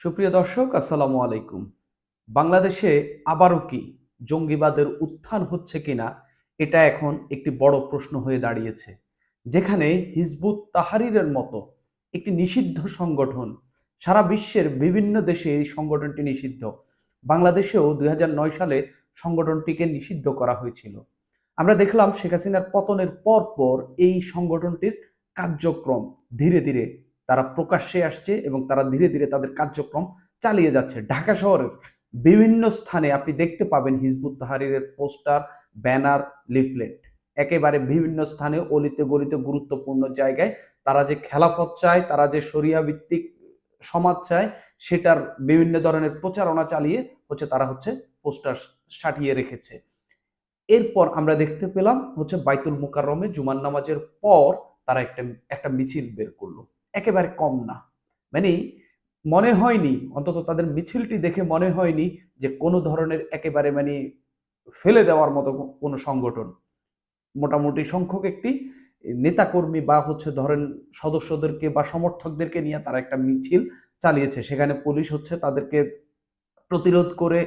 সুপ্রিয় দর্শক, আসসালামু আলাইকুম। বাংলাদেশে আবারও কি জঙ্গিবাদের উত্থান হচ্ছে কিনা, এটা এখন একটি বড় প্রশ্ন হয়ে দাঁড়িয়েছে। যেখানে হিজবুত তাহরিরের মতো একটি নিষিদ্ধ সংগঠন, সারা বিশ্বের বিভিন্ন দেশে এই সংগঠনটি নিষিদ্ধ। বাংলাদেশেও ২০০৯ সালে সংগঠনটিকে নিষিদ্ধ করা হয়েছিল। আমরা দেখলাম শেখ হাসিনার পতনের পর এই সংগঠনটির কার্যক্রম ধীরে ধীরে তারা প্রকাশ্যে আসছে এবং তারা ধীরে ধীরে তাদের কার্যক্রম চালিয়ে যাচ্ছে। ঢাকা শহরের বিভিন্ন স্থানে আপনি দেখতে পাবেন হিজবুত তাহরিরের পোস্টার, ব্যানার, লিফলেট। একেবারে বিভিন্ন স্থানে অলিতে গলিতে গুরুত্বপূর্ণ জায়গায় তারা যে খেলাফত চায়, তারা যে শরিয়া ভিত্তিক সমাজ চায়, সেটার বিভিন্ন ধরনের প্রচারণা চালিয়ে তারা পোস্টার সাটিয়ে রেখেছে। এরপর আমরা দেখতে পেলাম বাইতুল মুকাররমে জুমার নামাজের পর তারা একটা একটা মিছিল বের করলো। একেবারে কম না, মানে মনে হয়নি, অন্তত তাদের মিছিলটি দেখে মনে হয়নি যে কোনো ধরনের একেবারে ফেলে দেওয়ার মতো কোনো সংগঠন। মোটামুটি সংখ্যক একটি নেতাকর্মী বা ধরেন সদস্যদেরকে বা সমর্থকদেরকে নিয়ে তারা একটা মিছিল চালিয়েছে। সেখানে পুলিশ তাদেরকে প্রতিরোধ করে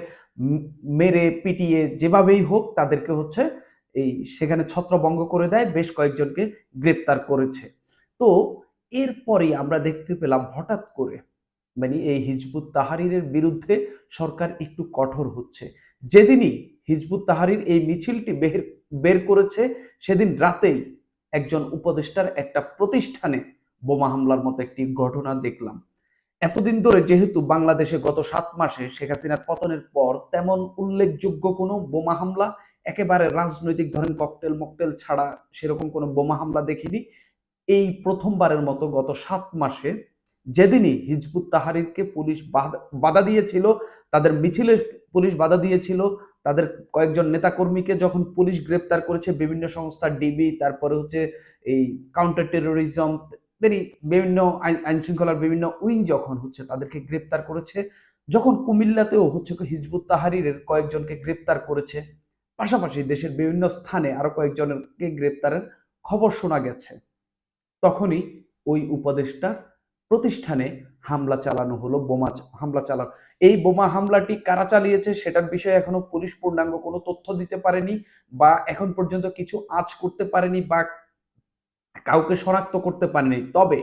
মেরে পিটিয়ে যেভাবেই হোক তাদেরকে এই সেখানে ছত্রভঙ্গ করে দেয়, বেশ কয়েকজনকে গ্রেপ্তার করেছে। তো এরপরেই আমরা দেখতে পেলাম হঠাৎ করে এই হিজবুত তাহরিরের বিরুদ্ধে সরকার একটু কঠোর হচ্ছে। যেদিনই হিজবুত তাহরির এই মিছিলটি বের করেছে, সেদিন রাতেই একজন উপদেষ্টার একটা প্রতিষ্ঠানে বোমা হামলার মতো একটি ঘটনা দেখলাম। এতদিন ধরে যেহেতু বাংলাদেশে গত ৭ মাসে শেখ হাসিনার পতনের পর তেমন উল্লেখযোগ্য কোনো বোমা হামলা, একেবারে রাজনৈতিক ধরেন ককটেল মকটেল ছাড়া সেরকম কোনো বোমা হামলা দেখিনি। এই প্রথমবারের মতো গত ৭ মাসে যেদিনই হিজবুত তাহরিরকে পুলিশ বাধা দিয়েছিল, তাদের মিছিলে পুলিশ বাধা দিয়েছিল, তাদের কয়েকজন নেতাকর্মীকে যখন পুলিশ গ্রেপ্তার করেছে, বিভিন্ন সংস্থা, ডিবি, তারপরে এই কাউন্টার টেরোরিজম, বিভিন্ন আইন শৃঙ্খলার বিভিন্ন উইং যখন তাদেরকে গ্রেপ্তার করেছে, যখন কুমিল্লাতেও হিজবুত তাহরিরের কয়েকজনকে গ্রেপ্তার করেছে, পাশাপাশি দেশের বিভিন্ন স্থানে আরো কয়েকজনকে গ্রেপ্তারের খবর শোনা গেছে, তখনই ওই উপদেষ্টা প্রতিষ্ঠানে হামলা চালানো হলো, হামলা চালানো। এই বোমা হামলাটি কারা চালিয়েছে সেটার বিষয়ে এখনো পুলিশ পূর্ণাঙ্গ কোনো তথ্য দিতে পারেনি, বা এখন পর্যন্ত কিছু আঁচ করতে পারেনি, বা কাউকে শনাক্ত করতে পারেনি। তবে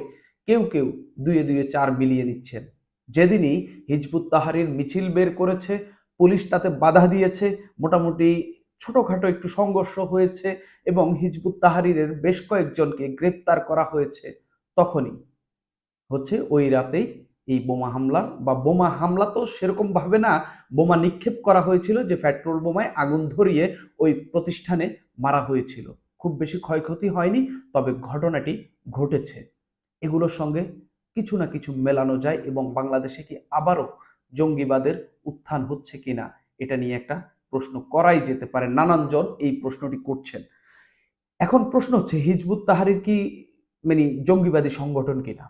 কেউ কেউ দুয়ে দুয়ে চার মিলিয়ে নিচ্ছেন। যেদিনই হিজবুত তাহরির মিছিল বের করেছে, পুলিশ তাতে বাধা দিয়েছে, মোটামুটি ছোটখাটো একটু সংঘর্ষ হয়েছে এবং হিজবুত তাহরিরের বেশ কয়েকজনকে গ্রেপ্তার করা হয়েছে, তখনই ওই রাতেই এই বোমা হামলা তো সেরকম ভাবে না, বোমা নিক্ষেপ করা হয়েছিল যে পেট্রোল বোমায় আগুন ধরিয়ে ওই প্রতিষ্ঠানে মারা হয়েছিল। খুব বেশি ক্ষয়ক্ষতি হয়নি, তবে ঘটনাটি ঘটেছে। এগুলোর সঙ্গে কিছু না কিছু মেলানো যায় এবং বাংলাদেশে কি আবারও জঙ্গিবাদের উত্থান হচ্ছে কিনা, এটা নিয়ে একটা প্রশ্ন করাই যেতে পারে। নানান জন এই প্রশ্নটি করছেন। এখন প্রশ্ন হিজবুত তাহরির কি জঙ্গিবাদী সংগঠন কিনা?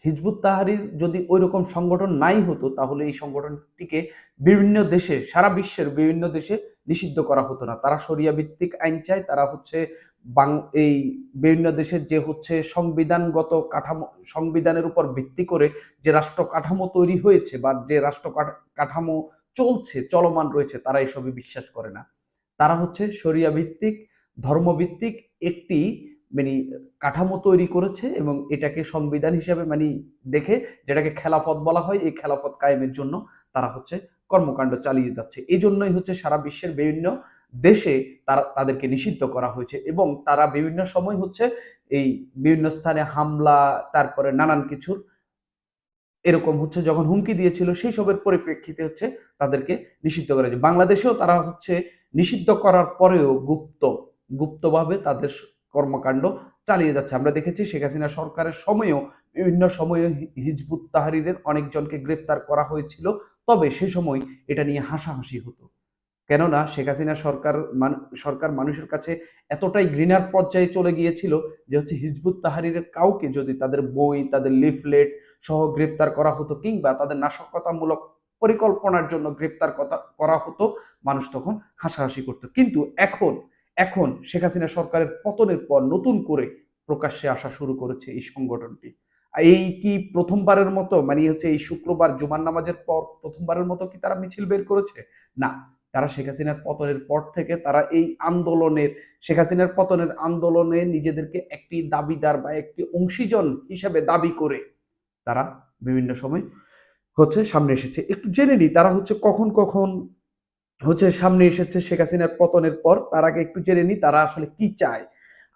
হিজবুত তাহরির যদি ওই রকম সংগঠন নাই হতো, তাহলে এই সংগঠনটিকে বিভিন্ন দেশে, সারা বিশ্বের বিভিন্ন দেশে নিষিদ্ধ করা হতো না। তারা শরিয়া ভিত্তিক আইন চায়, তারা এই বিভিন্ন দেশের যে সংবিধানগত কাঠামো, সংবিধানের উপর ভিত্তি করে যে রাষ্ট্র কাঠামো তৈরি হয়েছে বা যে রাষ্ট্র কাঠামো চলমান রয়েছে, তারা এসবে বিশ্বাস করে না। তারা শরিয়া ভিত্তিক, ধর্মভিত্তিক একটি কাঠামো তৈরি করেছে এবং এটাকে সংবিধান হিসেবে দেখে, যেটাকে খেলাফত বলা হয়, এই খেলাফত কায়েমের জন্য তারা কর্মকাণ্ড চালিয়ে যাচ্ছে। এই জন্যই সারা বিশ্বের বিভিন্ন দেশে তাদেরকে নিষিদ্ধ করা হয়েছে এবং তারা বিভিন্ন সময় এই বিভিন্ন স্থানে হামলা, তারপরে নানান কিছুর এরকম যখন হুমকি দিয়েছিল, সেই সবের পরিপ্রেক্ষিতে তাদেরকে নিষিদ্ধ করা হয়েছে। বাংলাদেশেও তারা নিষিদ্ধ করার পরেও গুপ্তভাবে তাদের কর্মকাণ্ড চালিয়ে যাচ্ছে। আমরা দেখেছি শেখ হাসিনা সরকারের সময়ও বিভিন্ন সময়ে হিজবুত তাহরিরের অনেকজনকে গ্রেপ্তার করা হয়েছিল, তবে সে সময় এটা নিয়ে হাসাহাসি হতো। কেননা শেখ হাসিনা সরকার মানুষের কাছে এতটাই ঘৃণার পর্যায়ে চলে গিয়েছিল যে হিজবুত তাহরিরের কাউকে যদি তাদের বই, তাদের লিফলেট সহ গ্রেপ্তার করা হতো, কিংবা তাদের নাশকতামূলক পরিকল্পনার জন্য গ্রেপ্তার করা হতো, মানুষ তখন হাসাহাসি করত। কিন্তু এখন শেখ হাসিনা সরকারের পতনের পর নতুন করে প্রকাশ্যে আসা শুরু করেছে এই সংগঠনটি। এই কি প্রথমবারের মতো, মানে হচ্ছে এই শুক্রবার জুমার নামাজের পর প্রথমবারের মতো কি তারা মিছিল বের করেছে? না, তারা শেখ হাসিনার পতনের পর থেকে তারা এই আন্দোলনের, শেখ হাসিনার পতনের আন্দোলনে নিজেদেরকে একটি দাবিদার বা একটি অংশীজন হিসেবে দাবি করে তারা বিভিন্ন সময় হচ্ছে সামনে এসেছে। একটু জেনে নিই তারা হচ্ছে কখন কখন হচ্ছে সামনে এসেছে শেখ হাসিনার পতনের পর। তার আগে একটু জেনে নিই তারা আসলে কি চায়।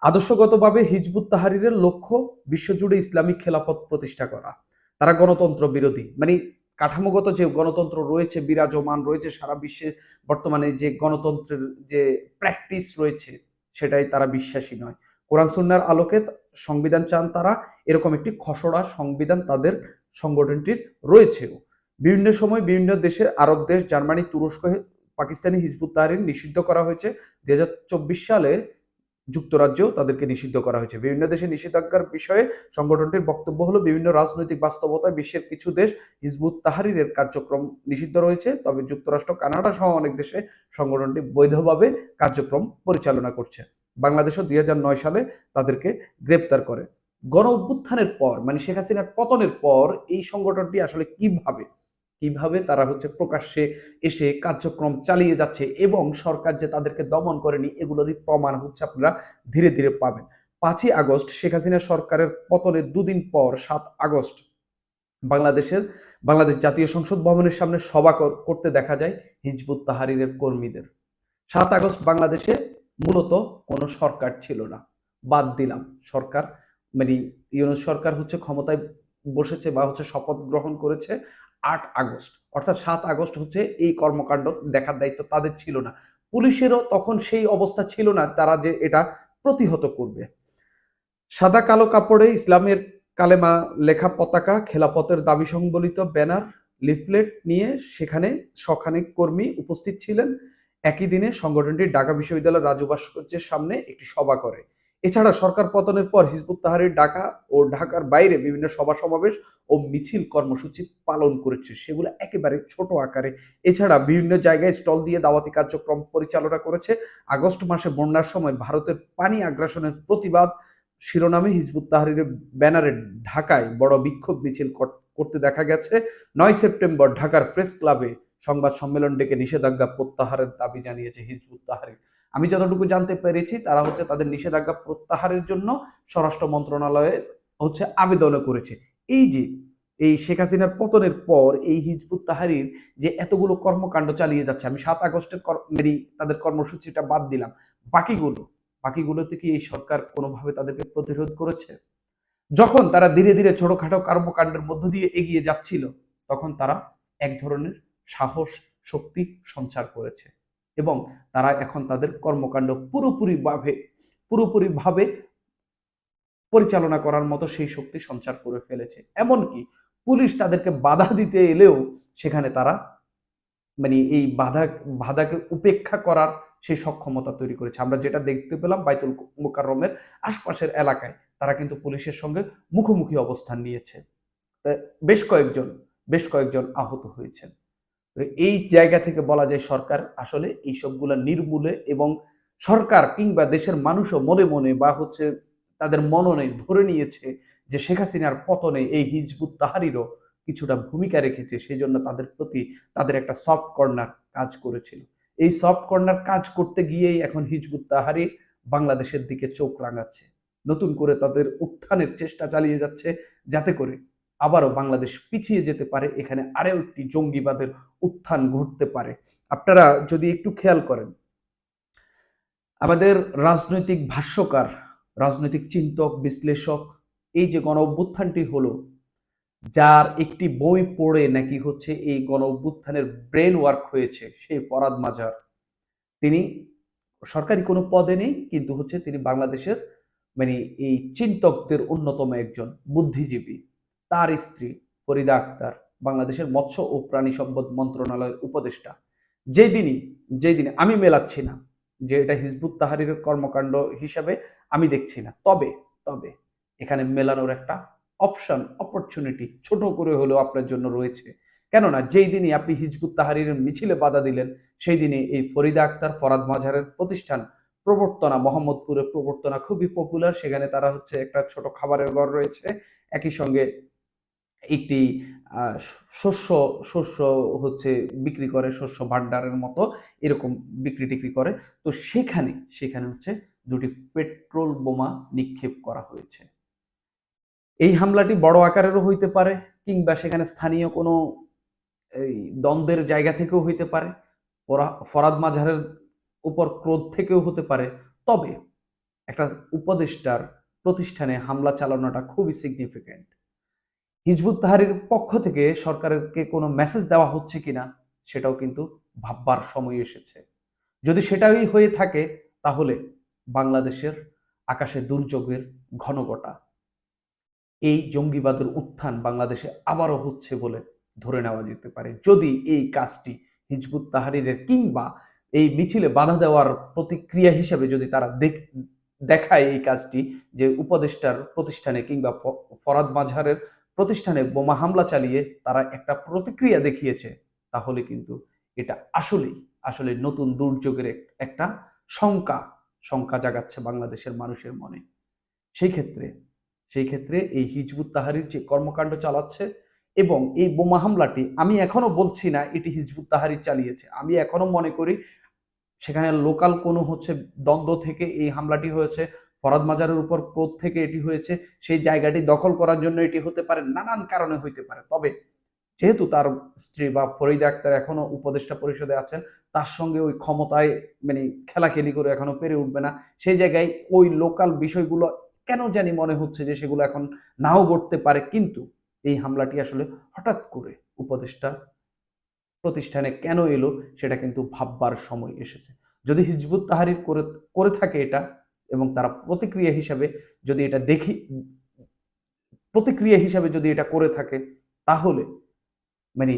আদর্শগতভাবে হিজবুত তাহরীরের লক্ষ্য বিশ্বজুড়ে ইসলামিক খেলাফত প্রতিষ্ঠা করা। তারা গণতন্ত্র বিরোধী, মানে কাঠামোগত যে গণতন্ত্র রয়েছে, বিরাজমান রয়েছে সারা বিশ্বে বর্তমানে, যে গণতন্ত্রের যে প্র্যাকটিস রয়েছে সেটাই তারা বিশ্বাসী নয়। কোরআন সুন্নাহর আলোকে সংবিধান চান তারা, এরকম একটি খসড়া সংবিধান তাদের সংগঠনটির রয়েছেও। বিভিন্ন সময় বিভিন্ন দেশের, আরব দেশ, জার্মানি, তুরস্ক, পাকিস্তানি হিজবুত তাহরীর নিষিদ্ধ করা হয়েছে। 2024 সালে যুক্তরাজ্যেও তাদেরকে নিষিদ্ধ করা হয়েছে। বিভিন্ন দেশে নিষেধাজ্ঞার বিষয়ে সংগঠনটির বক্তব্য হলো, বিভিন্ন রাজনৈতিক বাস্তবতায় বিশ্বের কিছু দেশ হিজবুত তাহরীরের কার্যক্রম নিষিদ্ধ রয়েছে, তবে যুক্তরাষ্ট্র, কানাডা সহ অনেক দেশে সংগঠনটি বৈধভাবে কার্যক্রম পরিচালনা করছে। বাংলাদেশও 2009 সালে তাদেরকে গ্রেপ্তার করে। গণ অভ্যুত্থানের পর, মানে শেখ হাসিনার পতনের পর, এই সংগঠনটি আসলে কিভাবে তারা হচ্ছে প্রকাশ্যে এসে কার্যক্রম চালিয়ে যাচ্ছে এবং সরকার যে তাদেরকে দমন করেনি এগুলোরই প্রমাণ হচ্ছে আপনারা ধীরে ধীরে পাবেন। 5ই আগস্ট শেখ হাসিনা সরকারের পতনের দুদিন পর 7 আগস্ট বাংলাদেশ জাতীয় সংসদ ভবনের সামনে সভা করতে দেখা যায় হিজবুত তাহরীরের কর্মীদের। 7 আগস্ট বাংলাদেশে মূলত কোনো সরকার ছিল না, বাদ দিলাম সরকার, মানে ইউনূস সরকার হচ্ছে ক্ষমতায় বসেছে বা হচ্ছে শপথ গ্রহণ করেছে 8 আগস্ট, অর্থাৎ 7 আগস্ট হচ্ছে এই কর্মকাণ্ড দেখার দায়িত্ব তাদের ছিল না। পুলিশেরও তখন সেই অবস্থা ছিল না তারা যে এটা প্রতিহত করবে। সাদা কালো কাপড়ে ইসলামের কালেমা লেখা পতাকা, খেলাফতের দাবি সংবলিত ব্যানার, লিফলেট নিয়ে সেখানে শখানেক কর্মী উপস্থিত ছিলেন। একই দিনে সংগঠনটি ঢাকা বিশ্ববিদ্যালয়ের রাজু ভাস্কর্যের সামনে একটি সভা করে। এছাড়া সরকার পতনের পর হিজবুত তাহরীর ঢাকা ও ঢাকার বাইরে বিভিন্ন সভা সমাবেশ ও মিছিল কর্মসূচি পালন করেছে, সেগুলো একেবারে ছোট আকারে। এছাড়া বিভিন্ন জায়গায় স্টল দিয়ে দাওয়াতি কার্যক্রম পরিচালনা করেছে। আগস্ট মাসে বন্যার সময় ভারতের পানি আগ্রাসনের প্রতিবাদ শিরোনামে হিজবুত তাহরীরের ব্যানারে ঢাকায় বড় বিক্ষোভ মিছিল করতে দেখা গেছে। 9 সেপ্টেম্বর ঢাকার প্রেস ক্লাবে সংবাদ সম্মেলন ডেকে নিষেধাজ্ঞা প্রত্যাহারের দাবি জানিয়েছে হিজবুত তাহরীর। আমি যতটুকু জানতে পেরেছি তারা হচ্ছে তাদের নিষেধাজ্ঞা প্রত্যাহারের জন্য স্বরাষ্ট্র মন্ত্রণালয়ে হচ্ছে আবেদনও করেছে। এই যে এই শেখ হাসিনার পতনের পর এই হিজবুত তাহরীর যে এতগুলো কর্মকাণ্ড চালিয়ে যাচ্ছে, আমি 7 আগস্টের মানে তাদের কর্মসূচিটা বাদ দিলাম, বাকিগুলোতে কি এই সরকার কোনোভাবে তাদেরকে প্রতিরোধ করেছে? যখন তারা ধীরে ধীরে ছোটখাটো কর্মকাণ্ডের মধ্য দিয়ে এগিয়ে যাচ্ছিল, তখন তারা এক ধরনের সাহস, শক্তি সঞ্চার করেছে এবং তারা এখন তাদের কর্মকাণ্ড পুরোপুরিভাবে পরিচালনা করার মতো সেই শক্তি সঞ্চার করে ফেলেছে। এমনকি পুলিশ তাদেরকে বাধা দিতে এলেও সেখানে তারা, মানে এই বাধাকে উপেক্ষা করার সেই সক্ষমতা তৈরি করেছে। আমরা যেটা দেখতে পেলাম বাইতুল মুকাররমের আশপাশের এলাকায় তারা কিন্তু পুলিশের সঙ্গে মুখোমুখি অবস্থান নিয়েছে। বেশ কয়েকজন আহত হয়েছেন। এই জায়গা থেকে বলা যায় সরকার আসলে এইসবগুলা নির্মূলে, এবং সরকার কিংবা দেশের মানুষও মনে মনে বা হচ্ছে তাদের মননে ধরে নিয়েছে যে শেখ হাসিনার পতনে এই হিজবুত তাহরীরও কিছুটা ভূমিকা রেখেছে, সেই জন্য তাদের প্রতি তাদের একটা সফট কর্নার কাজ করেছিল। এই সফট কর্নার কাজ করতে গিয়েই এখন হিজবুত তাহরীর বাংলাদেশের দিকে চোখ রাঙাচ্ছে, নতুন করে তাদের উত্থানের চেষ্টা চালিয়ে যাচ্ছে, যাতে করে আবারও বাংলাদেশ পিছিয়ে যেতে পারে, এখানে আরও একটি জঙ্গিবাদের উত্থান ঘটতে পারে। আপনারা যদি একটু খেয়াল করেন, আমাদের রাজনৈতিক ভাষ্যকার, রাজনৈতিক চিন্তক, বিশ্লেষক, এই যে গণ অভ্যুত্থানটি হলো, যার একটি বই পড়ে নাকি হচ্ছে এই গণ অভ্যুত্থানের ব্রেন ওয়ার্ক হয়েছে, সেই ফরহাদ মাজার, তিনি সরকারি কোনো পদে নেই, কিন্তু হচ্ছে তিনি বাংলাদেশের, মানে এই চিন্তকদের অন্যতম একজন বুদ্ধিজীবী। তার স্ত্রী ফরিদা আক্তার বাংলাদেশের মৎস্য ও প্রাণী সম্পদ মন্ত্রণালয়ের উপদেষ্টা। যেদিনই আমি মেলাচ্ছি না যে এটা হিজবুত তাহরীরের কর্মকাণ্ড হিসাবে আমি দেখছি না, তবে এখানে মেলানোর একটা অপরচুনিটি ছোট করে হলেও আপনার জন্য রয়েছে। কেননা যেই দিনই আপনি হিজবুত তাহরীরের মিছিলে বাধা দিলেন, সেই দিনে এই ফরিদা আক্তার, ফরহাদ মাজারের প্রতিষ্ঠান প্রবর্তনা, মোহাম্মদপুরের প্রবর্তনা খুবই পপুলার, সেখানে তারা হচ্ছে একটা ছোট খাবারের ঘর রয়েছে, একই সঙ্গে একটি শস্য শস্য হচ্ছে বিক্রি করে, শস্য ভাণ্ডারের মতো এরকম বিক্রি টিক্রি করে। তো সেখানে হচ্ছে দুটি পেট্রোল বোমা নিক্ষেপ করা হয়েছে। এই হামলাটি বড় আকারেরও হইতে পারে, কিংবা সেখানে স্থানীয় কোনো এই দ্বন্দ্বের জায়গা থেকেও হইতে পারে, ফরাদ মাঝারের উপর ক্রোধ থেকেও হতে পারে। তবে একটা উপদেষ্টার প্রতিষ্ঠানে হামলা চালানোটা খুবই সিগনিফিক্যান্ট। হিজবুত তাহরীর পক্ষ থেকে সরকারকে কোনো মেসেজ দেওয়া হচ্ছে কিনা সেটাও কিন্তু ভাববার সময় এসেছে। যদি সেটাই হয়ে থাকে তাহলে বাংলাদেশের আকাশে দুর্যোগের ঘনঘটা। এই জঙ্গিবাদের উত্থান বাংলাদেশে আবারও হচ্ছে বলে ধরে নেওয়া যেতে পারে, যদি এই কাজটি হিজবুত তাহরীরের কিংবা এই মিছিলে বাধা দেওয়ার প্রতিক্রিয়া হিসেবে যদি তারা দেখায় এই কাজটি, যে উপদেষ্টার প্রতিষ্ঠানে কিংবা ফরাদ মাঝারের প্রতিষ্ঠানে বোমা হামলা চালিয়ে তারা একটা প্রতিক্রিয়া দেখিয়েছে, তাহলে কিন্তু এটা আসলে নতুন দুর্যোগের একটা শঙ্কা শঙ্কা জাগাচ্ছে বাংলাদেশের মানুষের মনে। সেই ক্ষেত্রে এই হিজবুত তাহরীর যে কর্মকাণ্ড চালাচ্ছে এবং এই বোমা হামলাটি, আমি এখনো বলছি না এটি হিজবুত তাহরীর চালিয়েছে, আমি এখনো মনে করি সেখানে লোকাল কোনো হচ্ছে দ্বন্দ্ব থেকে এই হামলাটি হয়েছে, ফরাদ মাজারের উপর ক্রোধ থেকে এটি হয়েছে, সেই জায়গাটি দখল করার জন্য এটি হতে পারে, নানান কারণে হইতে পারে। তবে যেহেতু তার স্ত্রী বা ফরিদা আক্তার এখনো উপদেষ্টা পরিষদে আছেন, তার সঙ্গে ওই ক্ষমতায় মানে খেলাখেলি করে এখনো পেরে উঠবে না, সেই জায়গায় ওই লোকাল বিষয়গুলো কেন জানি মনে হচ্ছে যে সেগুলো এখন নাও ঘটতে পারে। কিন্তু এই হামলাটি আসলে হঠাৎ করে উপদেষ্টা প্রতিষ্ঠানে কেন এলো সেটা কিন্তু ভাববার সময় এসেছে। যদি হিজবুত তাহরীর করে করে থাকে এটা, এবং তারা যদি এটা দেখি প্রতিক্রিয়া হিসাবে যদি এটা করে থাকে, তাহলে মানে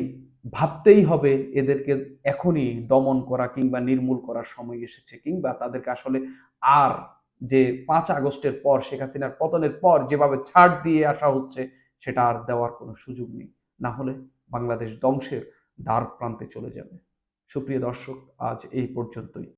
ভাবতেই হবে এদেরকে এখনই দমন করা কিংবা নির্মূল করার সময় এসেছে, কিংবা তাদেরকে আসলে আর যে ৫ আগস্টের পর শেখ হাসিনার পতনের পর যেভাবে ছাড় দিয়ে আসা হচ্ছে সেটা আর দেওয়ার কোনো সুযোগ নেই। না হলে বাংলাদেশ ধ্বংসের দ্বার প্রান্তে চলে যাবে। সুপ্রিয় দর্শক, আজ এই পর্যন্তই।